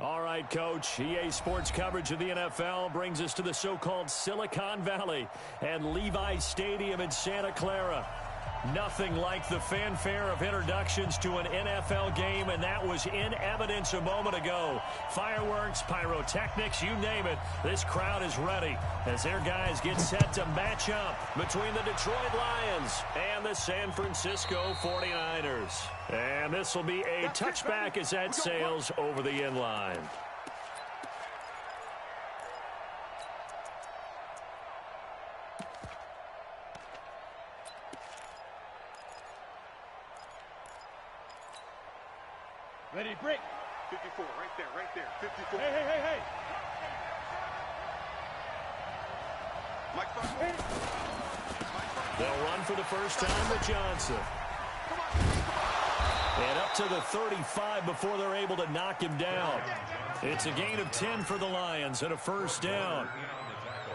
All right, Coach. EA Sports coverage of the NFL brings us to the so-called Silicon Valley and Levi's Stadium in Santa Clara. Nothing like the fanfare of introductions to an NFL game, and that was in evidence a moment ago. Fireworks, pyrotechnics, you name it. This crowd is ready as their guys get set to match up between the Detroit Lions and the San Francisco 49ers. And this will be a touchback as that sails over the end line. Ready, break. 54, right there, 54. Hey. Mike, They'll run for the first time with Johnson. And up to the 35 before they're able to knock him down. It's a gain of 10 for the Lions and a first down.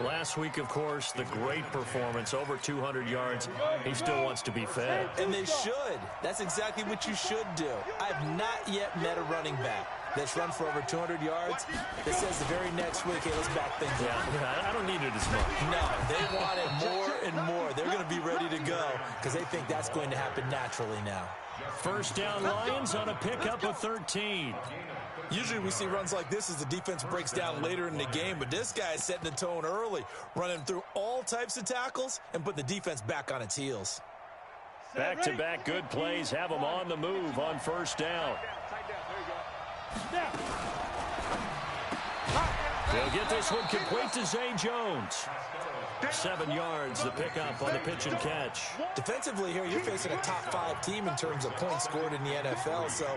Last week, of course, the great performance, over 200 yards. He still wants to be fed. And they should. That's exactly what you should do. I've not yet met a running back that's run for over 200 yards that says the very next week, hey, let's back things up. Yeah, I don't need it as much. No, they want it more and more. They're going to be ready to go because they think that's going to happen naturally now. First down Lions on a pickup of 13. Usually we see runs like this as the defense breaks down later in the game, but this guy is setting the tone early, running through all types of tackles and put the defense back on its heels. Back-to-back good plays have them on the move on first down. They'll get this one complete to Zay Jones. 7 yards, the pickup on the pitch and catch. Defensively here, you're facing a top 5 team in terms of points scored in the NFL. So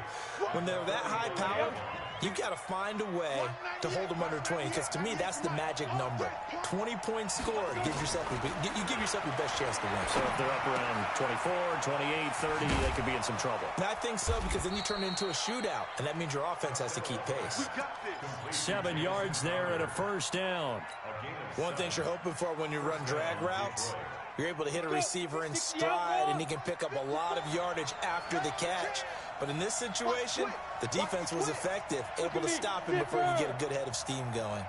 when they're that high-powered, you've got to find a way to hold them under 20. Because to me, that's the magic number. 20 points scored, you give yourself your best chance to win. So if they're up around 24, 28, 30, they could be in some trouble. And I think so, because then you turn it into a shootout, and that means your offense has to keep pace. 7 yards there and a first down. One thing you're hoping for when you run drag routes, you're able to hit a receiver in stride, and he can pick up a lot of yardage after the catch. But in this situation, the defense was effective, able to stop him before you get a good head of steam going.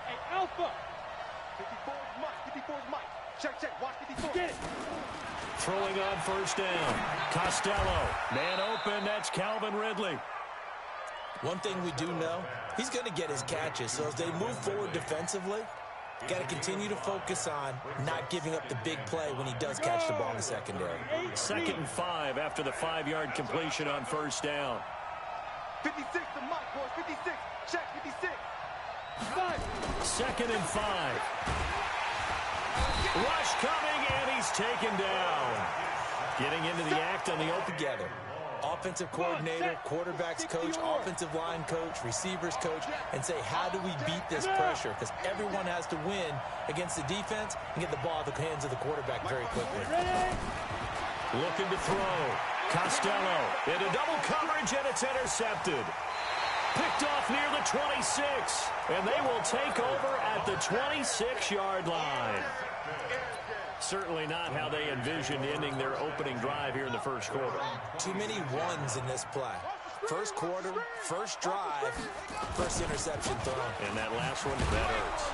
Hey, Alpha. 54's Mike. Check. Watch 54. Get it. Throwing on first down. Costello. Man open. That's Calvin Ridley. One thing we do know, he's going to get his catches. So as they move forward defensively, got to continue to focus on not giving up the big play when he does catch the ball in the secondary. 2nd and 5 after the 5-yard completion on first down. 56 to Mike, boys. 56. Check 56. 2nd and 5. Rush coming, and he's taken down. Getting into the act on the open. Together. Offensive coordinator, quarterbacks coach, offensive line coach, receivers coach, and say, how do we beat this pressure? Because everyone has to win against the defense and get the ball out of the hands of the quarterback very quickly. Looking to throw. Costello into double coverage, and it's intercepted. Picked off near the 26, and they will take over at the 26-yard line. Certainly not how they envisioned ending their opening drive here in the first quarter. Too many ones in this play. First quarter, first drive, first interception thrown. And that last one, that hurts.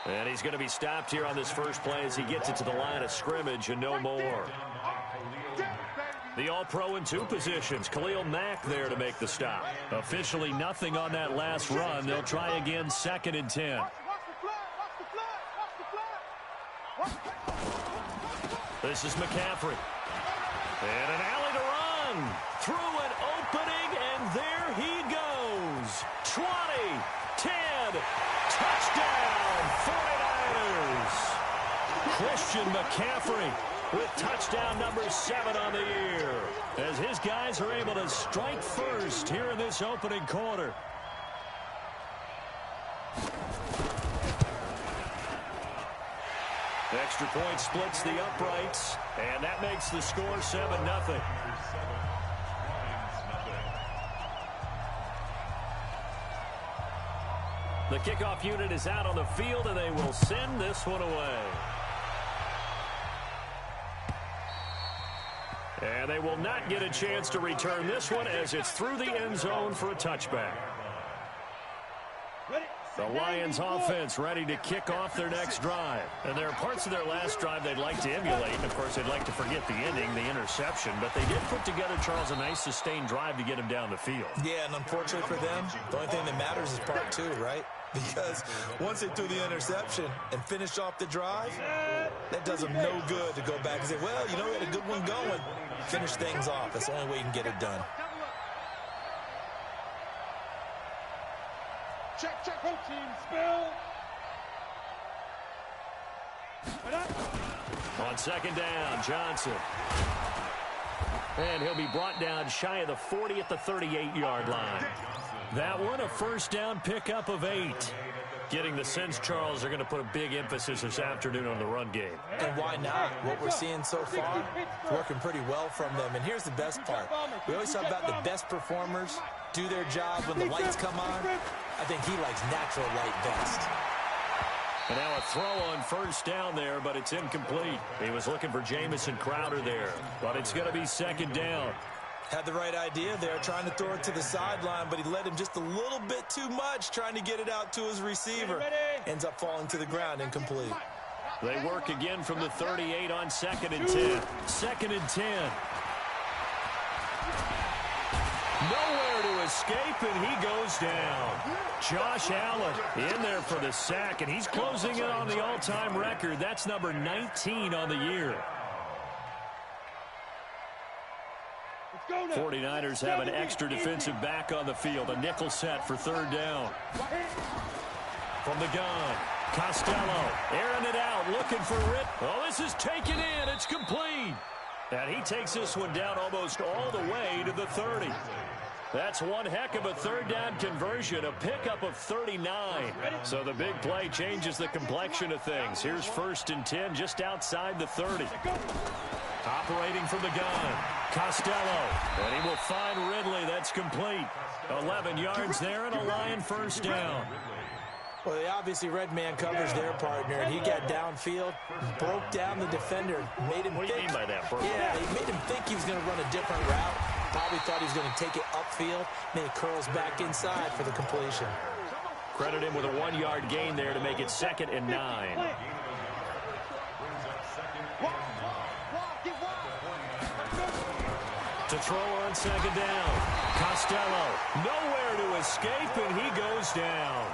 And he's going to be stopped here on this first play as he gets it to the line of scrimmage and no more. The All-Pro in 2 positions. Khalil Mack there to make the stop. Officially nothing on that last run. They'll try again 2nd and 10. This is McCaffrey. And an alley to run. Through an opening, and there he goes. 20, 10, touchdown, 49ers. Christian McCaffrey with touchdown number 7 on the year, as his guys are able to strike first here in this opening quarter. Extra point splits the uprights, and that makes the score 7-0. The kickoff unit is out on the field, and they will send this one away. And they will not get a chance to return this one as it's through the end zone for a touchback. The Lions offense ready to kick off their next drive. And there are parts of their last drive they'd like to emulate. And, of course, they'd like to forget the ending, the interception. But they did put together, Charles, a nice sustained drive to get him down the field. Yeah, and unfortunately for them, the only thing that matters is part two, right? Because once they threw the interception and finished off the drive, that does them no good to go back and say, well, you know, we had a good one going. Finish things off. That's the only way you can get it done. Check, check, whole team, spill. On second down, Johnson. And he'll be brought down shy of the 40 at the 38-yard line. That one, a first down pickup of 8. Getting the sense, Charles, they're going to put a big emphasis this afternoon on the run game. And why not? What we're seeing so far, working pretty well from them. And here's the best part. We always talk about the best performers do their job when the lights come on. I think he likes natural light best. And now a throw on first down there, but it's incomplete. He was looking for Jamison Crowder there, but it's going to be second down. Had the right idea there, trying to throw it to the sideline, but he led him just a little bit too much, trying to get it out to his receiver. Ends up falling to the ground, incomplete. They work again from the 38 on 2nd and 10. 2nd and 10. Nowhere to escape, and he goes down. Josh Allen in there for the sack, and he's closing in on the all-time record. That's number 19 on the year. 49ers have an extra defensive back on the field. A nickel set for third down. From the gun, Costello airing it out, looking for Ritt. Oh, this is taken in. It's complete. And he takes this one down almost all the way to the 30. That's one heck of a third down conversion, a pickup of 39. So the big play changes the complexion of things. Here's 1st and 10 just outside the 30. Operating from the gun, Costello, and he will find Ridley. That's complete. 11 yards there and a Lion first down. Well, they obviously red man covers their partner, and he got downfield, broke down the defender, made him What do you mean by that, bro? Yeah, he made him think he was going to run a different route. Probably thought he was going to take it upfield, then he curls back inside for the completion. Credit him with a 1-yard gain there to make it 2nd and 9. To throw on second down. Costello, nowhere to escape, and he goes down.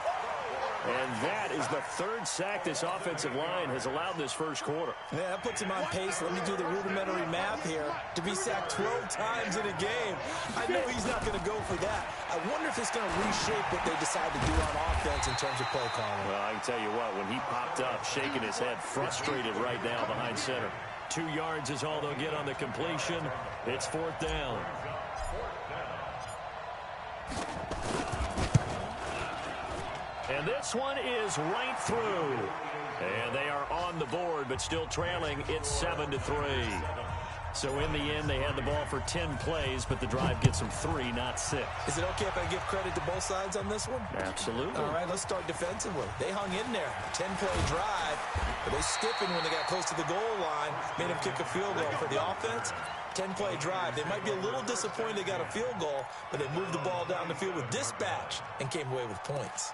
And that is the 3rd sack this offensive line has allowed this first quarter. Yeah, that puts him on pace. Let me do the rudimentary math here. To be sacked 12 times in a game. I know he's not going to go for that. I wonder if it's going to reshape what they decide to do on offense in terms of play calling. Well, I can tell you what, when he popped up, shaking his head, frustrated right now behind center. 2 yards is all they'll get on the completion. It's 4th down. And this one is right through. And they are on the board, but still trailing. It's 7-3. So in the end, they had the ball for 10 plays, but the drive gets them 3, not 6. Is it okay if I give credit to both sides on this one? Absolutely. All right, let's start defensively. They hung in there. 10-play drive, but they stiffened when they got close to the goal line, made them kick a field goal. For the offense, 10-play drive. They might be a little disappointed they got a field goal, but they moved the ball down the field with dispatch and came away with points.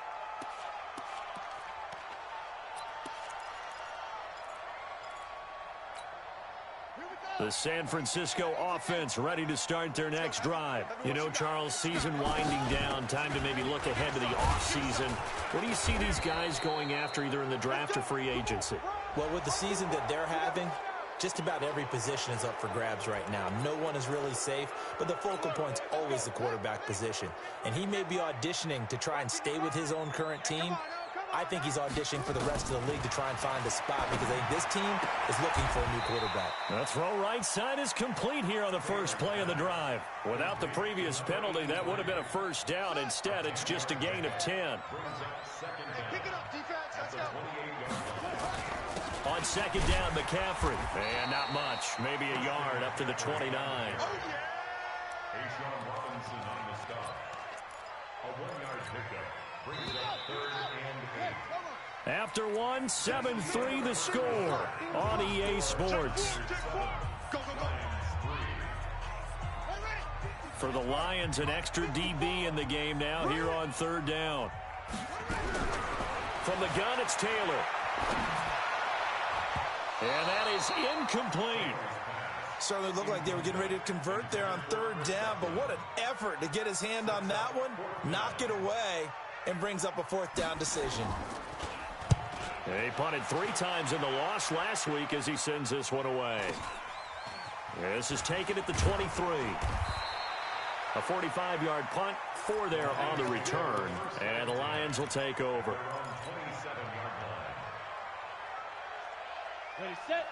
The San Francisco offense ready to start their next drive. You know, Charles, season winding down, time to maybe look ahead to the offseason. What do you see these guys going after either in the draft or free agency? Well, with the season that they're having, just about every position is up for grabs right now. No one is really safe, but the focal point's always the quarterback position. And he may be auditioning to try and stay with his own current team. I think he's auditioning for the rest of the league to try and find a spot because I think this team is looking for a new quarterback. The throw right side is complete here on the first play of the drive. Without the previous penalty, that would have been a first down. Instead, it's just a gain of 10. Pick it up, defense. Let's go. On second down, McCaffrey. And not much. Maybe a yard up to the 29. After 1, 7-3 the score on EA Sports. For the Lions, an extra DB in the game now here on third down. From the gun, it's Taylor. And that is incomplete. Certainly looked like they were getting ready to convert there on third down, but what an effort to get his hand on that one, knock it away, and brings up a fourth down decision. He punted 3 times in the loss last week as he sends this one away. This is taken at the 23. A 45-yard punt, 4 there on the return, and the Lions will take over.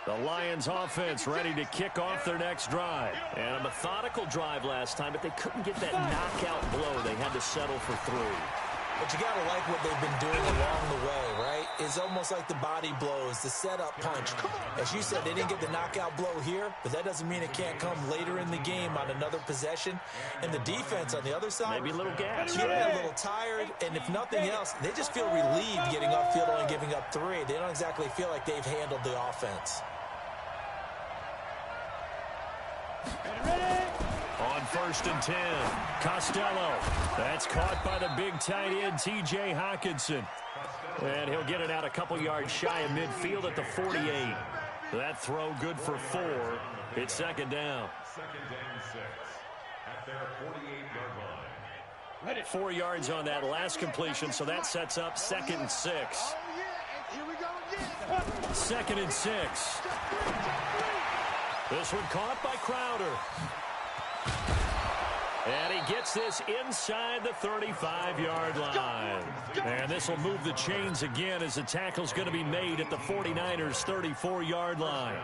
The Lions offense ready to kick off their next drive. And a methodical drive last time, but they couldn't get that knockout blow. They had to settle for 3. But you got to like what they've been doing along the way, right? It's almost like the body blows, the setup punch. As you said, they didn't get the knockout blow here, but that doesn't mean it can't come later in the game on another possession. And the defense on the other side, maybe a little gas. Yeah, a little tired, and if nothing else, they just feel relieved getting upfield only giving up 3. They don't exactly feel like they've handled the offense. On 1st and 10, Costello. That's caught by the big tight end, T.J. Hawkinson. And he'll get it out a couple yards shy of midfield at the 48. That throw good for 4. It's second down. 4 yards on that last completion, so that sets up 2nd and 6. 2nd and 6. This one caught by Crowder. And he gets this inside the 35-yard line. And this will move the chains again as the tackle's going to be made at the 49ers' 34-yard line.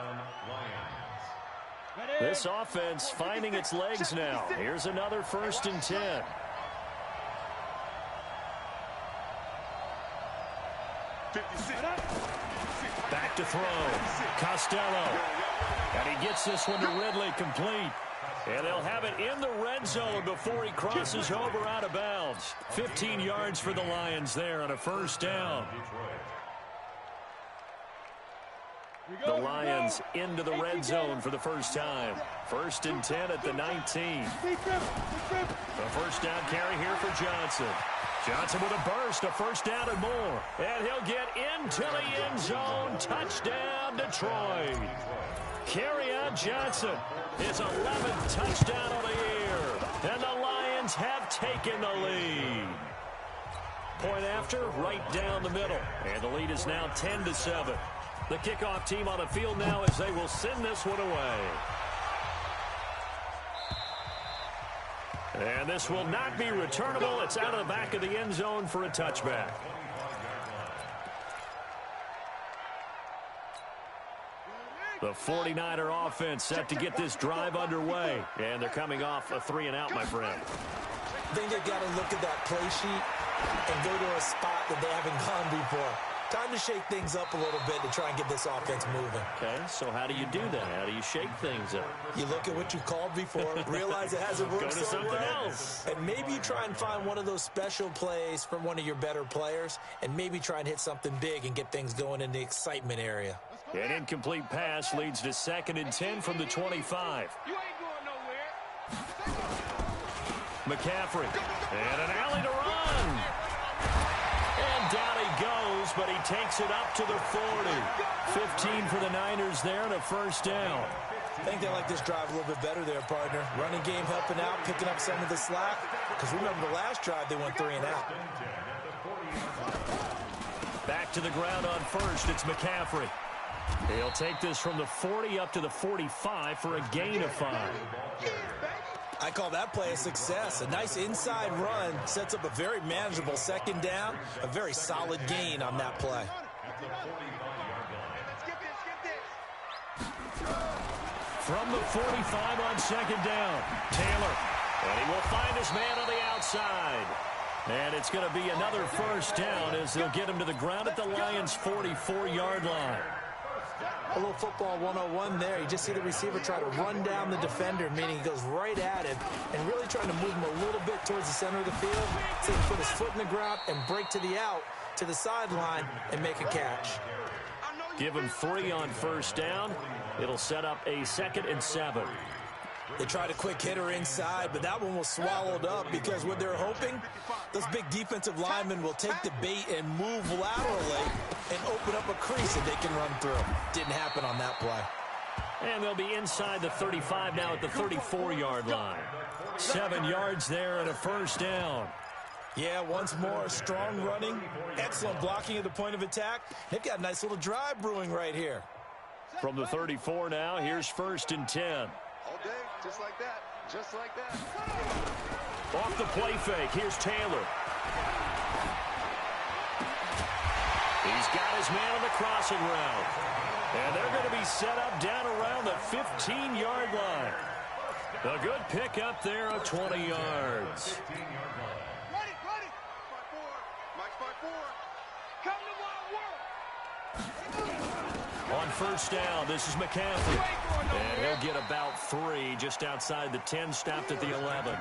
This offense finding its legs now. Here's another 1st and 10. Back to throw. Costello. And he gets this one to Ridley, complete. And they'll have it in the red zone before he crosses over out of bounds. 15 yards for the Lions there on a 1st down. The Lions into the red zone for the first time. 1st and 10 at the 19. The 1st down carry here for Johnson. Johnson with a burst, a 1st down and more. And he'll get into the end zone. Touchdown, Detroit. Kerryon Johnson, his 11th touchdown of the year. And the Lions have taken the lead. Point after, right down the middle. And the lead is now 10-7. The kickoff team on the field now as they will send this one away. And this will not be returnable. It's out of the back of the end zone for a touchback. The 49er offense set to get this drive underway. And they're coming off a 3-and-out, my friend. I think they've got to look at that play sheet and go to a spot that they haven't gone before. Time to shake things up a little bit to try and get this offense moving. Okay, so how do you do that? How do you shake things up? You look at what you called before, realize it hasn't worked so something well, else. And maybe you try and find one of those special plays from one of your better players, and maybe try and hit something big and get things going in the excitement area. An incomplete pass leads to 2nd and 10 from the 25. You ain't going nowhere. McCaffrey. And an alley to run. And down he goes, but he takes it up to the 40. 15 for the Niners there and a 1st down. I think they like this drive a little bit better there, partner. Running game helping out, picking up some of the slack. Because remember the last drive, they went 3-and-out. Back to the ground on 1st, it's McCaffrey. He'll take this from the 40 up to the 45 for a gain of 5. I call that play a success. A nice inside run sets up a very manageable 2nd down. A very solid gain on that play. From the 45 on 2nd down, Taylor. And he will find his man on the outside. And it's going to be another 1st down as they'll get him to the ground at the Lions' 44-yard line. A little football 101 there. You just see the receiver try to run down the defender, meaning he goes right at him and really trying to move him a little bit towards the center of the field so he can put his foot in the ground and break to the out, to the sideline, and make a catch. Give him 3 on 1st down. It'll set up a 2nd and 7. They tried a quick hitter inside, but that one was swallowed up because what they're hoping, those big defensive linemen will take the bait and move laterally and open up a crease that they can run through. Didn't happen on that play. And they'll be inside the 35 now at the 34-yard line. 7 yards there and a first down. Yeah, once more, strong running, excellent blocking at the point of attack. They've got a nice little drive brewing right here. From the 34 now, here's 1st and 10. All day, just like that, just like that. Off the play fake, here's Taylor. He's got his man on the crossing route. And they're going to be set up down around the 15-yard line. A good pick up there of 20 yards. Ready. Mike's by 4. Come to my work. On first down, this is McCaffrey. And he'll get about 3 just outside the 10, stopped at the 11.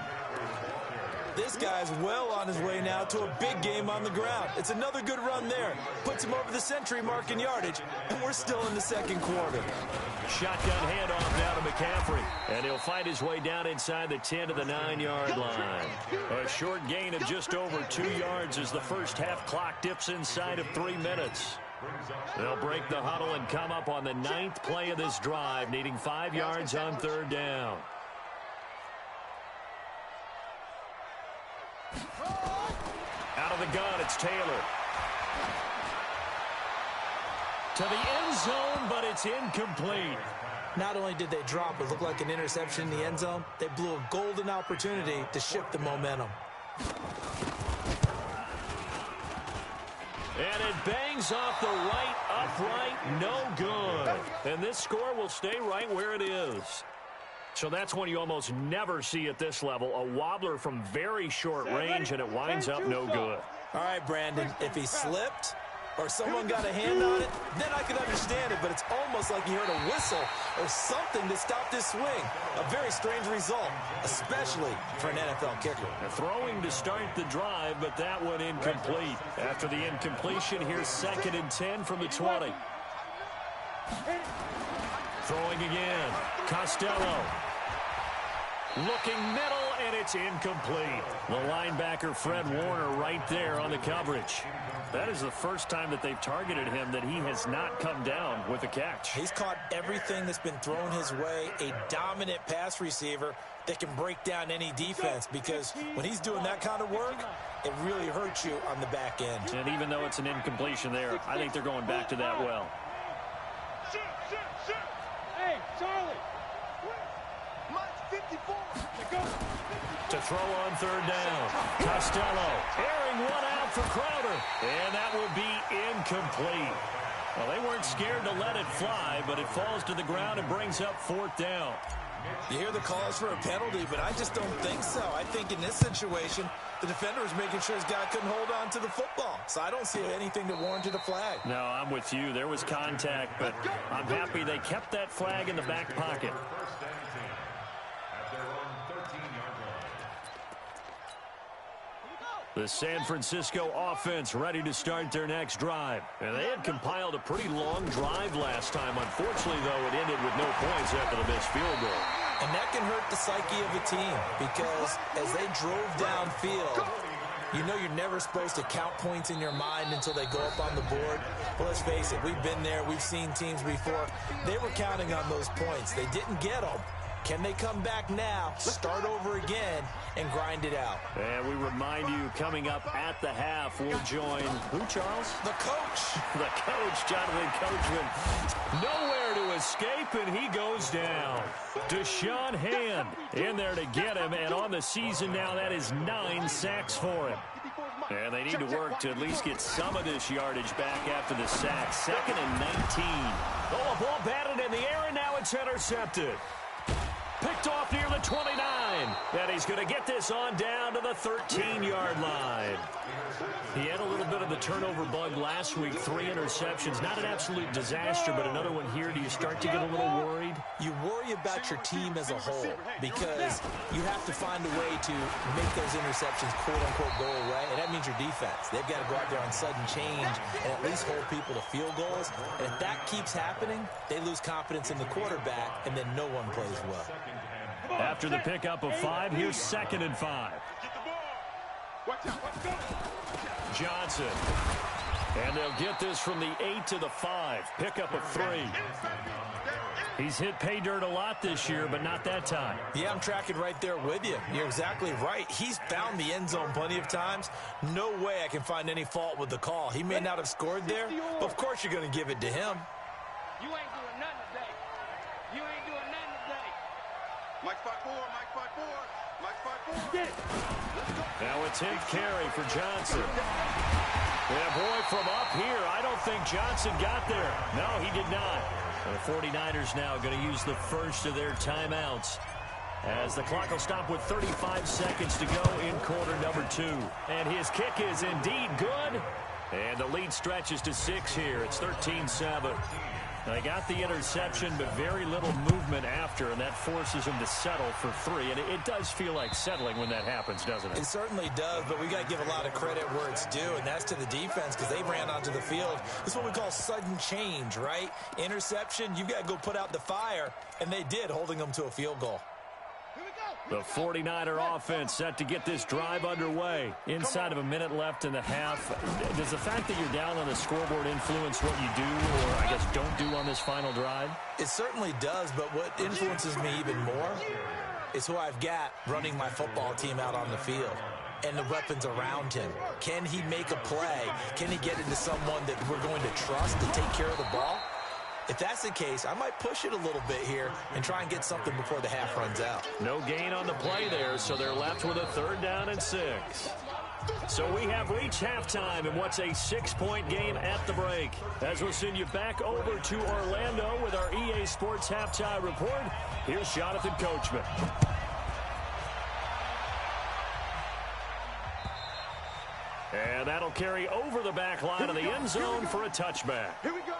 This guy's well on his way now to a big game on the ground. It's another good run there. Puts him over the century mark in yardage, and we're still in the second quarter. Shotgun handoff now to McCaffrey. And he'll find his way down inside the 10 to the 9-yard line. A short gain of just over 2 yards as the first half clock dips inside of 3 minutes. They'll break the huddle and come up on the 9th play of this drive, needing 5 yards on 3rd down. Out of the gun, it's Taylor. To the end zone, but it's incomplete. Not only did they drop what looked like an interception in the end zone, they blew a golden opportunity to shift the momentum. And it bangs off the right upright, no good. And this score will stay right where it is. So that's one you almost never see at this level. A wobbler from very short range, and it winds up no good. All right, Brandon, if he slipped or someone got a hand on it, then I could understand it, but it's almost like he heard a whistle or something to stop this swing. A very strange result, especially for an NFL kicker. Throwing to start the drive, but that one incomplete. After the incompletion, here's 2nd and 10 from the 20. Throwing again. Costello. Looking middle, and it's incomplete. The linebacker, Fred Warner, right there on the coverage. That is the first time that they've targeted him that he has not come down with a catch. He's caught everything that's been thrown his way. A dominant pass receiver that can break down any defense, because when he's doing that kind of work, it really hurts you on the back end. And even though it's an incompletion there, I think they're going back to that well. Hey, Charlie. Mike's 54. To throw on 3rd down. Costello airing one out for Crowder. And that will be incomplete. Well, they weren't scared to let it fly, but it falls to the ground and brings up 4th down. You hear the calls for a penalty, but I just don't think so. I think in this situation, the defender was making sure his guy couldn't hold on to the football. So I don't see anything that warranted a flag. No, I'm with you. There was contact, but I'm happy they kept that flag in the back pocket. The San Francisco offense ready to start their next drive. And they had compiled a pretty long drive last time. Unfortunately, though, it ended with no points after the missed field goal. And that can hurt the psyche of a team, because as they drove downfield, you know you're never supposed to count points in your mind until they go up on the board. But let's face it, we've been there. We've seen teams before. They were counting on those points. They didn't get them. Can they come back now, start over again, and grind it out? And we remind you, coming up at the half, we'll join, who, Charles? The coach. The coach, Jonathan Coachman. Nowhere to escape, and he goes down. Deshaun Hand in there to get him, and on the season now, that is 9 sacks for him. And they need to work to at least get some of this yardage back after the sack. 2nd and 19. Oh, a ball batted in the air, and now it's intercepted. Picked off near the 29. And he's going to get this on down to the 13-yard line. He had a little bit of the turnover bug last week. 3 interceptions. Not an absolute disaster, but another one here. Do you start to get a little worried? You worry about your team as a whole, because you have to find a way to make those interceptions, quote-unquote, go away. And that means your defense. They've got to go out there on sudden change and at least hold people to field goals. And if that keeps happening, they lose confidence in the quarterback, and then no one plays well. After the pickup of 5, here's 2nd and 5. Get the ball. Watch out. Watch out. Johnson. And they'll get this from the 8 to the 5. Pickup of 3. He's hit pay dirt a lot this year, but not that time. Yeah, I'm tracking right there with you. You're exactly right. He's found the end zone plenty of times. No way I can find any fault with the call. He may not have scored there, but of course you're going to give it to him. You ain't doing nothing today. You ain't doing nothing today. Mike 5-4, Mike 5-4, Mike 5-4. Now a take carry for Johnson. Yeah, boy, from up here, I don't think Johnson got there. No, he did not. The 49ers now going to use the first of their timeouts as the clock will stop with 35 seconds to go in quarter number 2. And his kick is indeed good. And the lead stretches to 6 here. It's 13-7. They got the interception, but very little movement after, and that forces them to settle for 3. And it does feel like settling when that happens, doesn't it? It certainly does, but we got to give a lot of credit where it's due, and that's to the defense because they ran onto the field. This is what we call sudden change, right? Interception, you got to go put out the fire, and they did, holding them to a field goal. The 49er offense set to get this drive underway. Inside of a minute left in the half. Does the fact that you're down on the scoreboard influence what you do, or I guess don't do on this final drive? It certainly does, but what influences me even more is who I've got running my football team out on the field and the weapons around him. Can he make a play? Can he get into someone that we're going to trust to take care of the ball? If that's the case, I might push it a little bit here and try and get something before the half runs out. No gain on the play there, so they're left with a 3rd down and 6. So we have reached halftime in what's a 6-point game at the break. As we'll send you back over to Orlando with our EA Sports Halftime Report, here's Jonathan Coachman. And that'll carry over the back line of the end zone for a touchback. Here we go.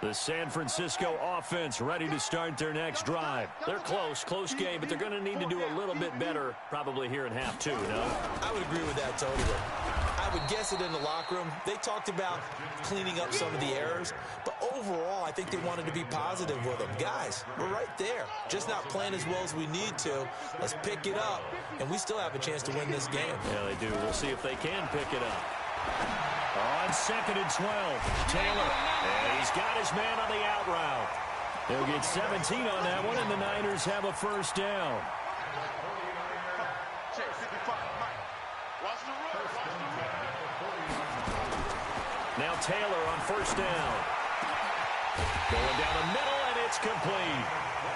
The San Francisco offense ready to start their next drive. They're close game, but they're going to need to do a little bit better probably here in half 2, no? I would agree with that totally. I would guess it in the locker room. They talked about cleaning up some of the errors, but overall, I think they wanted to be positive with them. Guys, we're right there. Just not playing as well as we need to. Let's pick it up, and we still have a chance to win this game. Yeah, they do. We'll see if they can pick it up. On 2nd and 12, Taylor. And he's got his man on the out route. They'll get 17 on that one, and the Niners have a 1st down. Check 55, Mike. Watch the run. Now Taylor on 1st down. Going down the middle, and it's complete.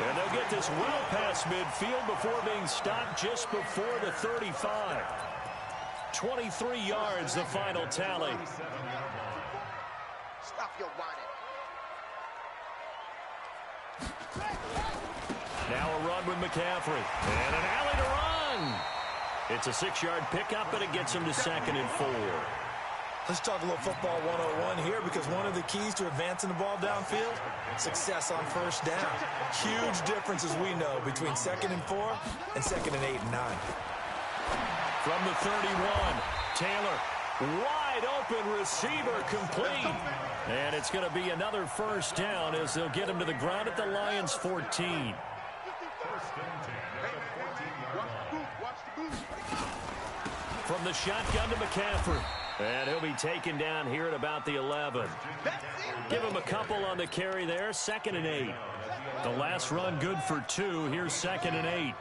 And they'll get this well past midfield before being stopped just before the 35. 23 yards, the final tally. Stop your whining. Now a run with McCaffrey. And an alley to run. It's a 6-yard pickup, and it gets him to 2nd and 4. Let's talk a little football 101 here because one of the keys to advancing the ball downfield, success on 1st down. Huge difference, as we know, between 2nd and 4 and 2nd and 8 and 9. From the 31, Taylor, wide open receiver, complete. And it's going to be another 1st down as they'll get him to the ground at the Lions' 14. From the shotgun to McCaffrey. And he'll be taken down here at about the 11. Give him a couple on the carry there, 2nd and 8. The last run good for 2. Here's 2nd and 8.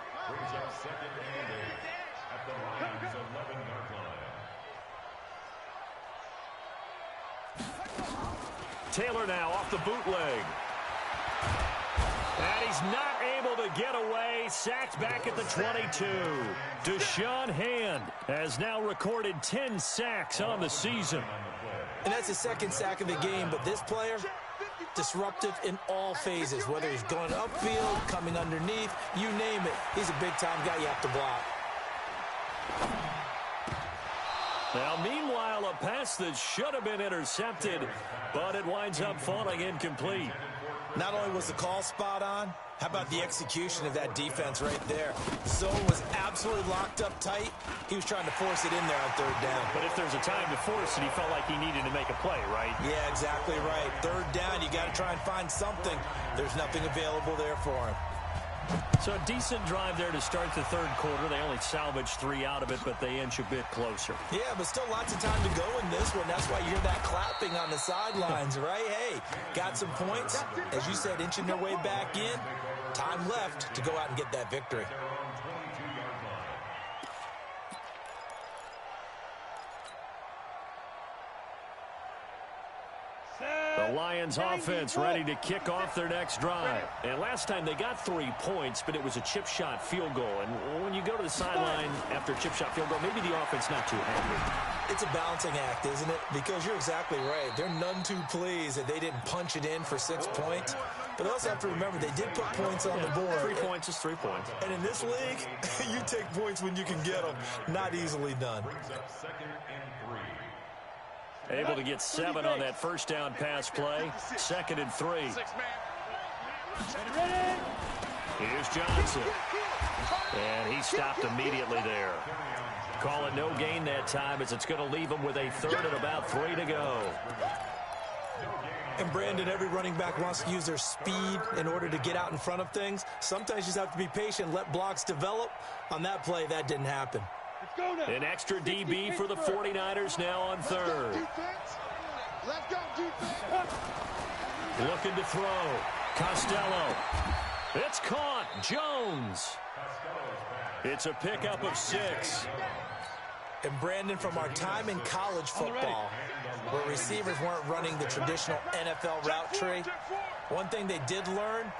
Taylor now off the bootleg. And he's not able to get away. Sacked back at the 22. Deshaun Hand has now recorded 10 sacks on the season. And that's his 2nd sack of the game, but this player, disruptive in all phases, whether he's going upfield, coming underneath, you name it. He's a big-time guy you have to block. Now, meanwhile, a pass that should have been intercepted, but it winds up falling incomplete. Not only was the call spot on, How about the execution of that defense right there? The zone was absolutely locked up tight. He was trying to force it in there on third down. But if there's a time to force it, he felt like he needed to make a play, right? Yeah, exactly right. Third down, you got to try and find something. There's nothing available there for him. So a decent drive there to start the third quarter. They only salvaged 3 out of it, but they inch a bit closer. Yeah, but still lots of time to go in this one. That's why you hear that clapping on the sidelines, right? Hey, got some points. As you said, inching their way back in. Time left to go out and get that victory. The Lions offense ready to kick off their next drive. And last time they got 3 points, but it was a chip shot field goal. And when you go to the sideline after a chip shot field goal, maybe the offense not too happy. It's a balancing act, isn't it? Because you're exactly right. They're none too pleased that they didn't punch it in for 6 points. But they also have to remember they did put points on the board. 3 points is 3 points. And in this league, you take points when you can get them. Not easily done. Able to get 7 on that first down pass play. 2nd and 3. Here's Johnson. And he stopped immediately there. Call it no gain that time as it's going to leave him with a 3rd and about 3 to go. And Brandon, every running back wants to use their speed in order to get out in front of things. Sometimes you just have to be patient, let blocks develop. On that play, that didn't happen. An extra DB for the 49ers now on 3rd. Let's go, defense. Looking to throw. Costello. It's caught. Jones. It's a pickup of 6. And Brandon, from our time in college football, where receivers weren't running the traditional NFL route tree, one thing they did learn,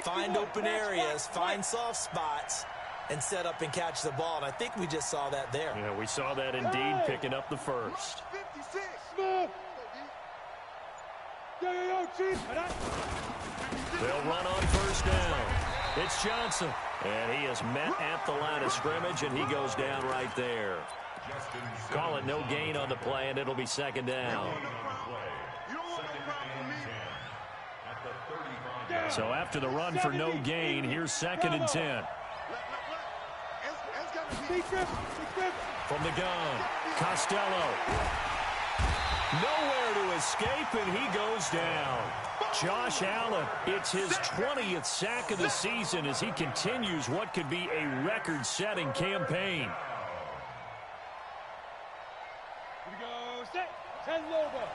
find open areas, find soft spots, and set up and catch the ball. And I think we just saw that there. Yeah, we saw that indeed, picking up the 1st. 56. They'll run on 1st down. It's Johnson. And he is met at the line of scrimmage, and he goes down right there. Call it no gain on the play, and it'll be 2nd down. So after the run for no gain, here's 2nd and 10. From the gun, Costello. Nowhere to escape, and he goes down. Josh Allen, it's his 20th sack of the season as he continues what could be a record-setting campaign. Here we go, set, 10 over.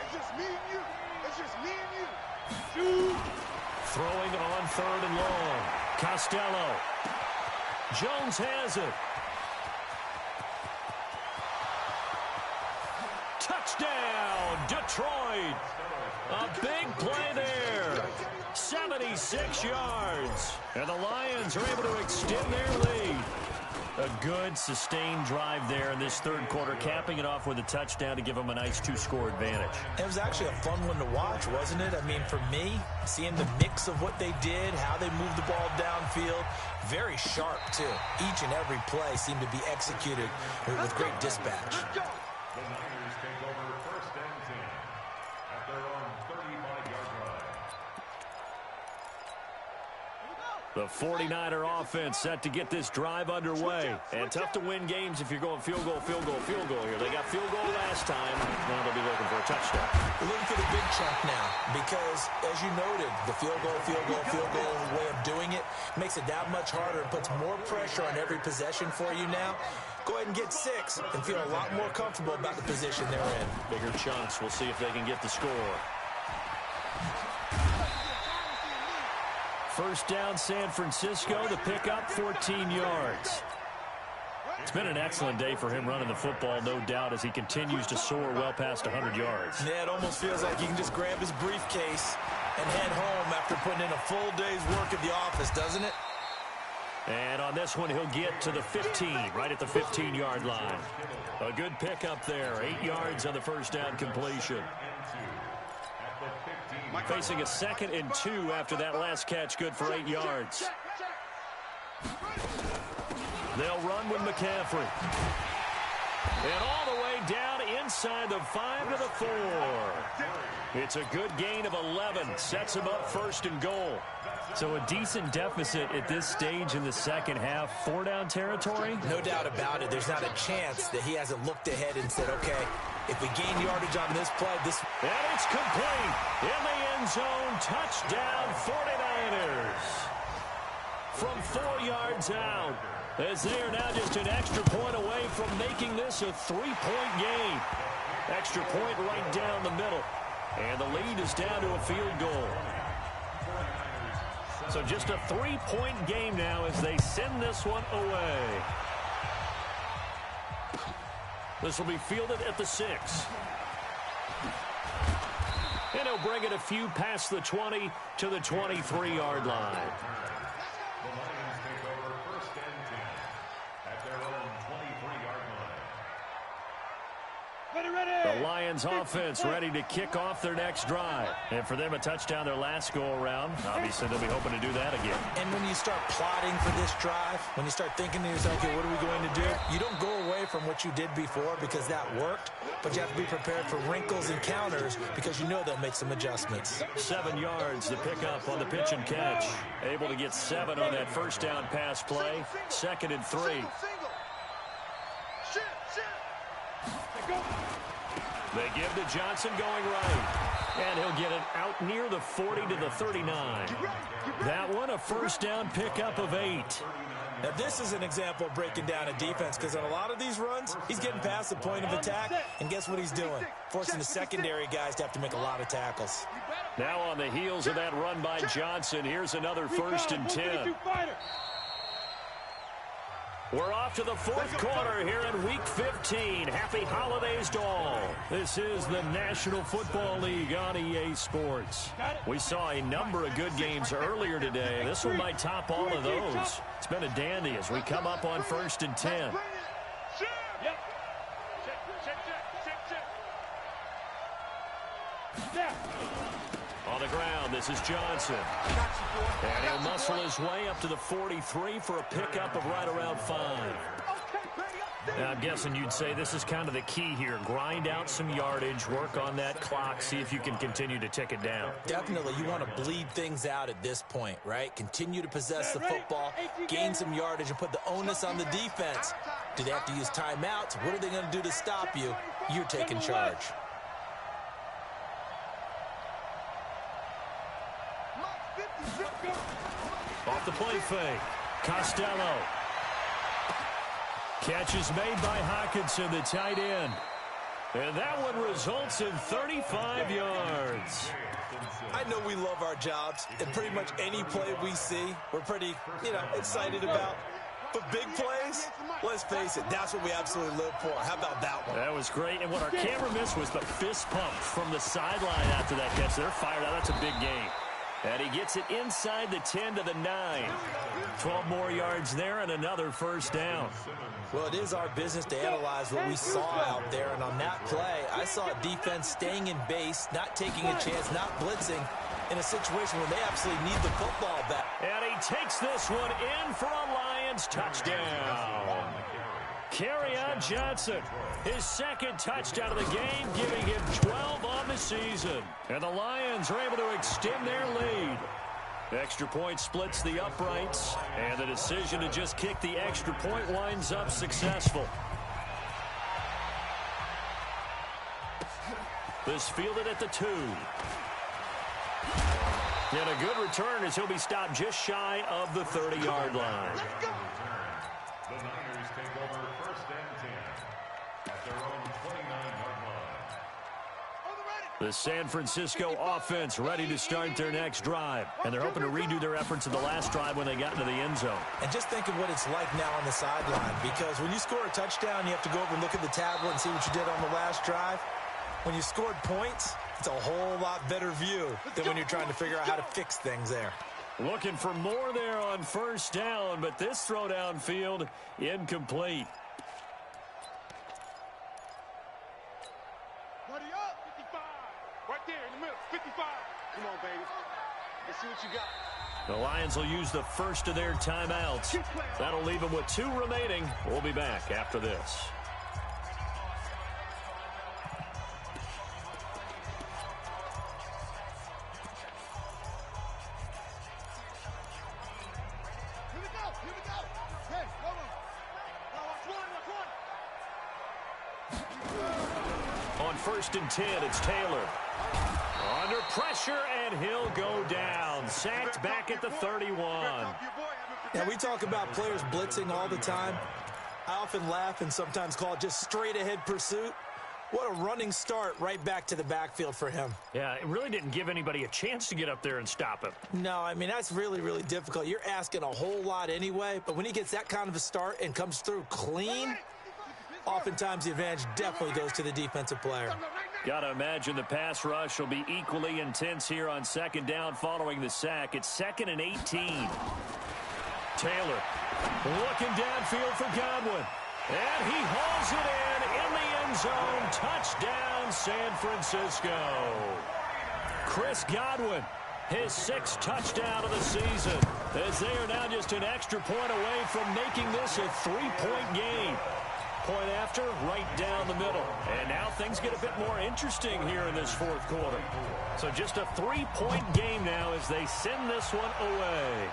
It's just me and you. It's just me and you. Shoot. Throwing on 3rd and long. Costello. Jones has it. Touchdown, Detroit. A big play there. 76 yards. And the Lions are able to extend their lead. A good, sustained drive there in this 3rd quarter, capping it off with a touchdown to give them a nice 2-score advantage. It was actually a fun one to watch, wasn't it? I mean, for me, seeing the mix of what they did, how they moved the ball downfield, very sharp, too. Each and every play seemed to be executed with great dispatch. The Niners take over 1st and 10 at their own 35-yard line. The 49er offense set to get this drive underway. And tough to win games if you're going field goal, field goal, field goal here. They got field goal last time. Now they'll be looking for a touchdown. We're looking for the big chunk now because, as you noted, the field goal way of doing it makes it that much harder and puts more pressure on every possession for you now. Go ahead and get 6 and feel a lot more comfortable about the position they're in. Bigger chunks. We'll see if they can get the score. 1st down, San Francisco. The pickup, 14 yards. It's been an excellent day for him running the football, no doubt, as he continues to soar well past 100 yards. Yeah, it almost feels like he can just grab his briefcase and head home after putting in a full day's work at the office, doesn't it? And on this one, he'll get to the 15, right at the 15-yard line. A good pickup there, 8 yards on the 1st down completion. Facing a 2nd and 2 after that last catch, good for 8 yards. They'll run with McCaffrey. And all the way down inside the 5 to the 4. It's a good gain of 11. Sets him up first and goal. So a decent deficit at this stage in the second half. 4-down territory? No doubt about it. There's not a chance that he hasn't looked ahead and said, okay, if we gain yardage on this play, this... And it's complete. In the end zone, touchdown 49ers. From 4 yards out, as they are now just an extra point away from making this a 3-point game. Extra point right down the middle. And the lead is down to a field goal. So just a 3-point game now as they send this one away. This will be fielded at the 6. And he'll bring it a few past the 20 to the 23-yard line. The Lions take over first and 10 at their own 23-yard line. The Lions offense ready to kick off their next drive. And for them, a touchdown their last go-around. Obviously, they'll be hoping to do that again. And when you start plotting for this drive, when you start thinking to yourself, okay, what are we going to do? You don't go away from what you did before because that worked, but you have to be prepared for wrinkles and counters because you know they'll make some adjustments. 7 yards to pick up on the pitch and catch. Able to get 7 on that first down pass play. 2nd and 3. They give to Johnson going right. And he'll get it out near the 40 to the 39. That one, a first down pickup of 8. Now, this is an example of breaking down a defense because on a lot of these runs, he's getting past the point of attack, and guess what he's doing? Forcing the secondary guys to have to make a lot of tackles. Now on the heels of that run by Johnson, here's another 1st and 10. We're off to the 4th quarter here in Week 15. Happy holidays to all. This is the National Football League on EA Sports. We saw a number of good games earlier today. This one might top all of those. It's been a dandy as we come up on 1st and 10. On the ground, this is Johnson. And he'll muscle his way up to the 43 for a pickup of right around 5. Now, I'm guessing you'd say this is kind of the key here. Grind out some yardage, work on that clock, see if you can continue to tick it down. Definitely, you want to bleed things out at this point, right? Continue to possess the football, gain some yardage, and put the onus on the defense. Do they have to use timeouts? What are they going to do to stop you? You're taking charge. Off the play fake. Costello. Catch is made by Hawkinson, the tight end. And that one results in 35 yards. I know we love our jobs, and pretty much any play we see, we're pretty, excited about. But big plays, let's face it, that's what we absolutely live for. How about that one? That was great. And what our camera missed was the fist pump from the sideline after that catch. They're fired out. That's a big game. And he gets it inside the 10 to the 9. 12 more yards there and another first down. Well, it is our business to analyze what we saw out there. And on that play, I saw a defense staying in base, not taking a chance, not blitzing in a situation where they absolutely need the football back. And he takes this one in for a Lions touchdown. Kerryon Johnson, his 2nd touchdown of the game, giving him 12 on the season. And the Lions are able to extend their lead. Extra point splits the uprights, and the decision to just kick the extra point winds up successful. This fielded at the 2. And a good return as he'll be stopped just shy of the 30-yard line. The Niners take over first and 10 at their own 29-yard line. The San Francisco offense ready to start their next drive. And they're hoping to redo their efforts of the last drive when they got into the end zone. And just think of what it's like now on the sideline, because when you score a touchdown, you have to go over and look at the tablet and see what you did on the last drive. When you scored points, it's a whole lot better view than when you're trying to figure out how to fix things there. Looking for more there on first down, but this throw downfield incomplete. Buddy up, 55. Right there in the middle, 55. Come on, baby. Let's see what you got. The Lions will use the first of their timeouts. That'll leave them with 2 remaining. We'll be back after this. first and 10. It's Taylor. Under pressure, and he'll go down. Sacked back at the 31. Yeah, we talk about players blitzing all the time. I often laugh and sometimes call it just straight-ahead pursuit. What a running start right back to the backfield for him. Yeah, it really didn't give anybody a chance to get up there and stop him. No, I mean, that's really, really difficult. You're asking a whole lot anyway, but when he gets that kind of a start and comes through clean, oftentimes the advantage definitely goes to the defensive player. Got to imagine the pass rush will be equally intense here on second down following the sack. It's 2nd and 18. Taylor looking downfield for Godwin. And he hauls it in the end zone. Touchdown, San Francisco. Chris Godwin, his 6th touchdown of the season, as they are now just an extra point away from making this a 3-point game. Point after, right down the middle. And now things get a bit more interesting here in this 4th quarter. So just a 3-point game now as they send this one away.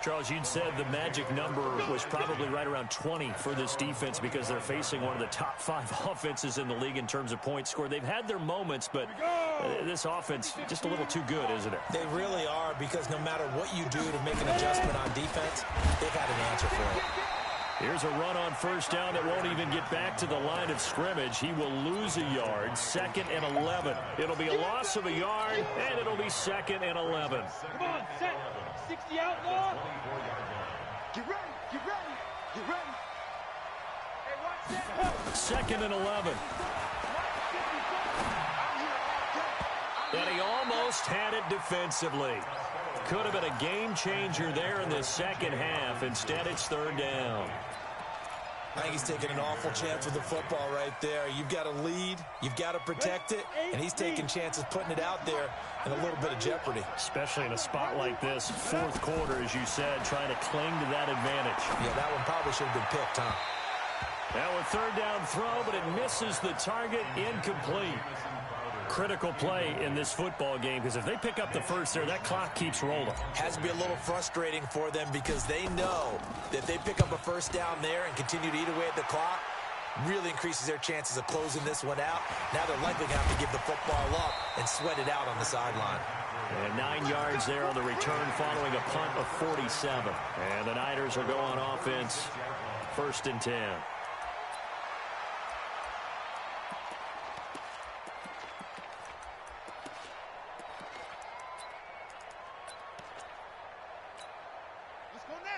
Charles, you'd said the magic number was probably right around 20 for this defense because they're facing one of the top 5 offenses in the league in terms of points scored. They've had their moments, but this offense just a little too good, isn't it? They really are, because no matter what you do to make an adjustment on defense, they've had an answer for it. Here's a run on first down that won't even get back to the line of scrimmage. He will lose a yard. 2nd and 11. It'll be a loss of a yard, and it'll be 2nd and 11. Come on, set. 60 outlaw. Get ready, get ready, get ready. Hey, watch that. 2nd and 11. And he almost had it defensively. Could have been a game changer there in the second half. Instead, it's 3rd down. I think he's taking an awful chance with the football right there. You've got to lead, you've got to protect it, and he's taking chances putting it out there in a little bit of jeopardy. Especially in a spot like this, 4th quarter, as you said, trying to cling to that advantage. Yeah, that one probably should have been picked, huh? Now a 3rd down throw, but it misses the target, incomplete. Critical play in this football game, because if they pick up the first there, that clock keeps rolling. Has to be a little frustrating for them, because they know that if they pick up a first down there and continue to eat away at the clock, really increases their chances of closing this one out. Now they're likely going to have to give the football up and sweat it out on the sideline. And 9 yards there on the return following a punt of 47. And the Niners will go on offense, 1st and 10.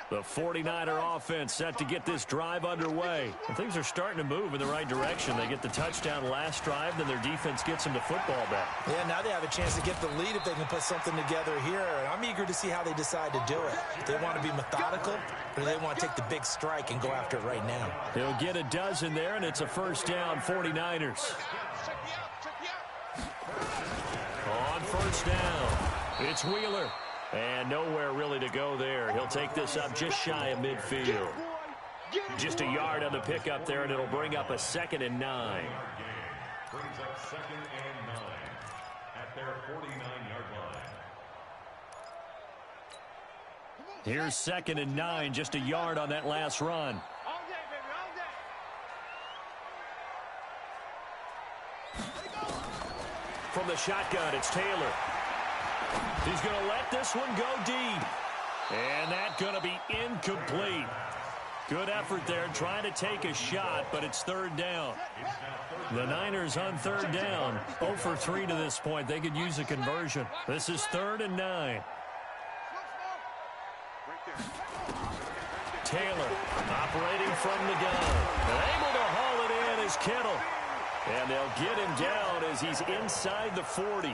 The 49er offense set to get this drive underway. And things are starting to move in the right direction. They get the touchdown last drive, then their defense gets them to football back. Yeah, now they have a chance to get the lead if they can put something together here. And I'm eager to see how they decide to do it. They want to be methodical, or they want to take the big strike and go after it right now. They'll get a dozen there, and it's a first down, 49ers. On first down, it's Wheeler. And nowhere really to go there. He'll take this up just shy of midfield. Just a yard on the pickup there, and it'll bring up a 2nd and 9. Brings up 2nd and 9 at their 49-yard line. Here's 2nd and 9, just a yard on that last run. All day, baby, all day. From the shotgun, it's Taylor. He's going to let this one go deep. And that's going to be incomplete. Good effort there trying to take a shot, but it's 3rd down. The Niners on 3rd down. 0 for 3 to this point. They could use a conversion. This is 3rd and 9. Taylor operating from the gun. Able to haul it in is Kittle. And they'll get him down as he's inside the 40.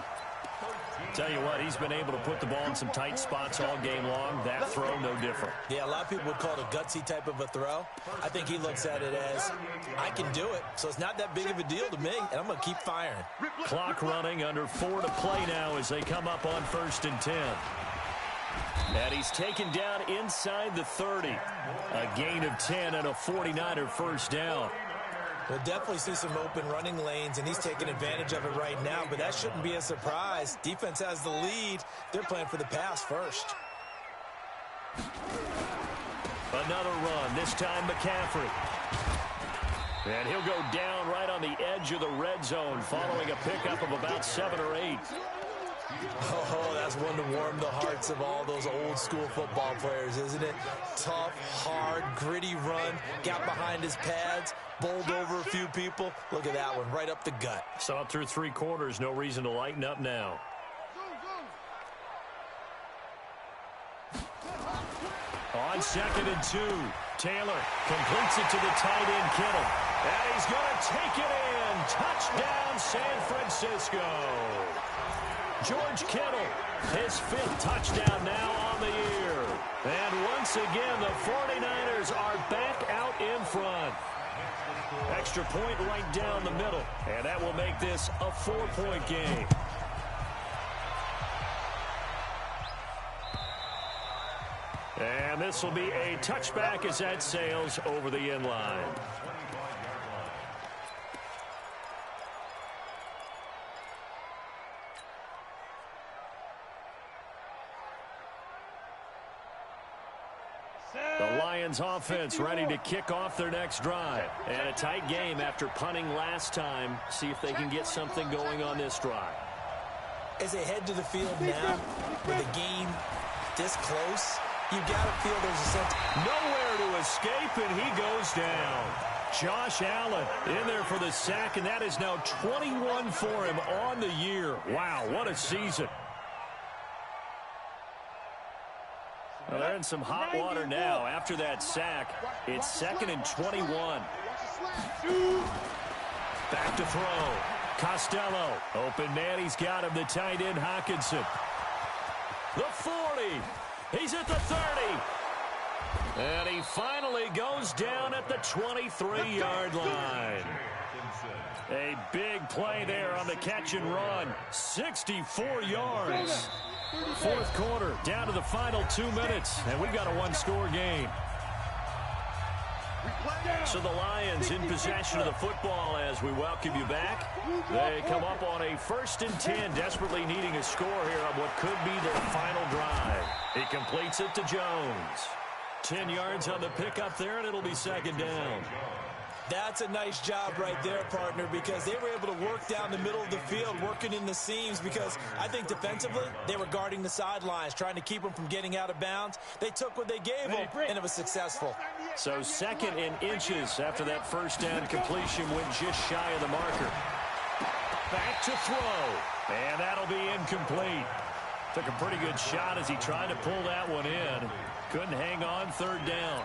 Tell you what, he's been able to put the ball in some tight spots all game long. That throw, no different. Yeah, a lot of people would call it a gutsy type of a throw. I think he looks at it as, I can do it, so it's not that big of a deal to me, and I'm going to keep firing. Clock running, under 4 to play now as they come up on 1st and 10. And he's taken down inside the 30. A gain of 10 and a 49er first down. We'll definitely see some open running lanes, and he's taking advantage of it right now, but that shouldn't be a surprise. Defense has the lead. They're playing for the pass first. Another run, this time McCaffrey. And he'll go down right on the edge of the red zone following a pickup of about 7 or 8. Oh, that's one to warm the hearts of all those old school football players, isn't it? Tough, hard, gritty run, got behind his pads, bowled over a few people. Look at that one, right up the gut. So up through 3 quarters, no reason to lighten up now. On 2nd and 2, Taylor completes it to the tight end, Kittle. And he's going to take it in. Touchdown, San Francisco. George Kittle, his 5th touchdown now on the year. And once again, the 49ers are back out in front. Extra point right down the middle. And that will make this a 4-point game. And this will be a touchback as that sails over the end line. The Lions offense ready to kick off their next drive. And a tight game after punting last time. See if they can get something going on this drive. As they head to the field now, with the game this close, you got to feel there's a sense. Nowhere to escape, and he goes down. Josh Allen in there for the sack, and that is now 21 for him on the year. Wow, what a season. Well, they're in some hot water now after that sack. It's 2nd and 21. Back to throw. Costello. Open man, he's got him. The tight end, Hockenson. The 40. He's at the 30. And he finally goes down at the 23-yard line. A big play there on the catch and run. 64 yards. 4th quarter, down to the final 2 minutes. And we've got a 1-score game. So the Lions in possession of the football as we welcome you back. They come up on a 1st and 10, desperately needing a score here on what could be their final drive. He completes it to Jones. 10 yards on the pickup there, and it'll be 2nd down. That's a nice job right there, partner, because they were able to work down the middle of the field, working in the seams, because I think defensively they were guarding the sidelines, trying to keep them from getting out of bounds. They took what they gave them, and it was successful. So 2nd and inches after that 1st down completion went just shy of the marker. Back to throw, and that'll be incomplete. Took a pretty good shot as he tried to pull that one in. Couldn't hang on, 3rd down.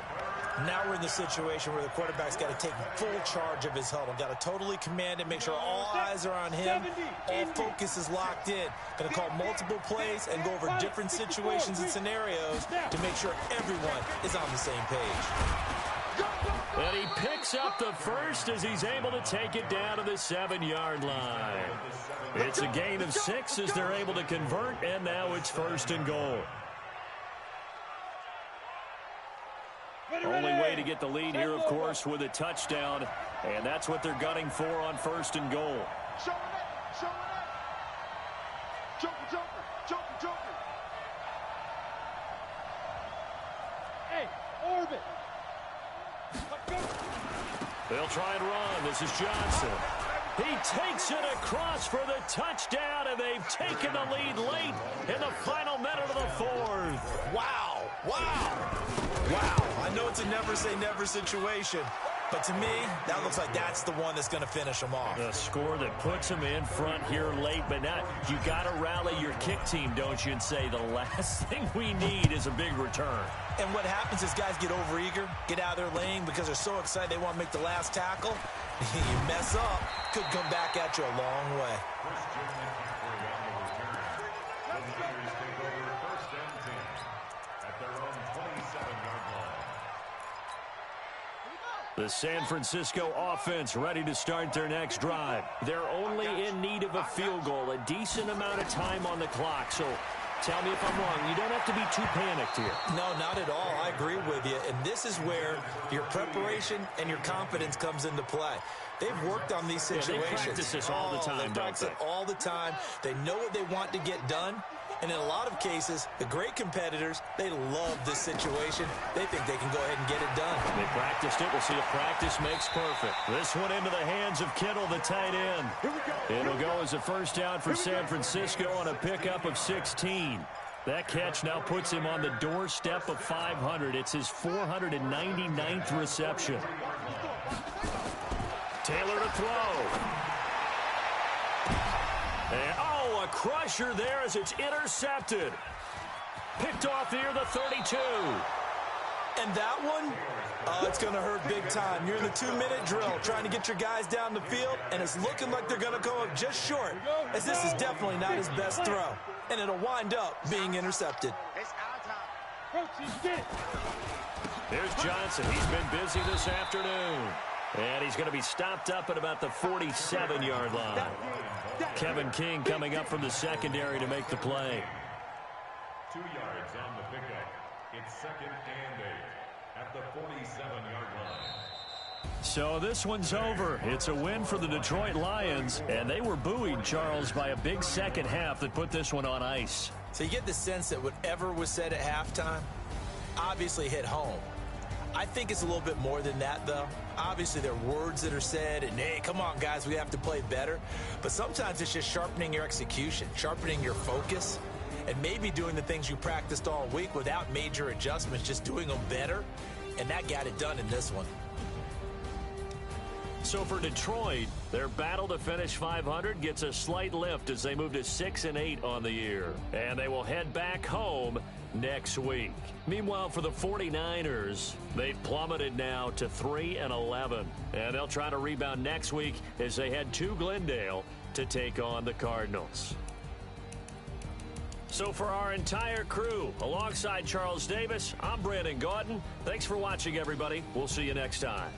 Now we're in the situation where the quarterback's got to take full charge of his huddle. Got to totally command it, make sure all eyes are on him. All focus is locked in. Going to call multiple plays and go over different situations and scenarios to make sure everyone is on the same page. And he picks up the 1st as he's able to take it down to the 7-yard line. It's a gain of 6 as they're able to convert, and now it's 1st and goal. Only way to get the lead here, of course, with a touchdown, and that's what they're gunning for on 1st and goal. Show it up, show it up. Joker, Joker, Joker, Joker. Hey, orbit. They'll try and run. This is Johnson. He takes it across for the touchdown, and they've taken the lead late in the final minute of the 4th. Wow, wow, wow. I know it's a never-say-never situation, but to me, that looks like that's the one that's going to finish them off. The score that puts them in front here late, but now you got to rally your kick team, don't you, and say the last thing we need is a big return. And what happens is guys get overeager, get out of their lane because they're so excited they want to make the last tackle. You mess up, could come back at you a long way. The San Francisco offense ready to start their next drive. They're only in need of a field goal, a decent amount of time on the clock. So tell me if I'm wrong. You don't have to be too panicked here. No, not at all. I agree with you. And this is where your preparation and your confidence comes into play. They've worked on these situations. They practice this all the time, They practice it all the time. They know what they want to get done. And in a lot of cases, the great competitors, they love this situation. They think they can go ahead and get it done. They practiced it. We'll see if practice makes perfect. This one into the hands of Kittle, the tight end. It'll go as a first down for San Francisco on a pickup of 16. That catch now puts him on the doorstep of 500. It's his 499th reception. Taylor to throw. And, oh, a crusher there as it's intercepted. Picked off near the 32. And that one, it's going to hurt big time. You're in the 2-minute drill trying to get your guys down the field, and it's looking like they're going to go up just short, as this is definitely not his best throw. And it'll wind up being intercepted. It's our time. Here's Johnson. He's been busy this afternoon. And he's going to be stopped up at about the 47-yard line. Kevin King coming up from the secondary to make the play. 2 yards on the pickup. It's 2nd and 8 at the 47-yard line. So this one's over. It's a win for the Detroit Lions, and they were buoyed, Charles, by a big second half that put this one on ice. So you get the sense that whatever was said at halftime obviously hit home. I think it's a little bit more than that, though. Obviously, there are words that are said, and, hey, come on, guys, we have to play better. But sometimes it's just sharpening your execution, sharpening your focus, and maybe doing the things you practiced all week without major adjustments, just doing them better. And that got it done in this one. So for Detroit, their battle to finish 500 gets a slight lift as they move to 6-8 on the year. And they will head back home next week. Meanwhile, for the 49ers, they've plummeted now to 3-11. And they'll try to rebound next week as they head to Glendale to take on the Cardinals. So for our entire crew, alongside Charles Davis, I'm Brandon Gaudin. Thanks for watching, everybody. We'll see you next time.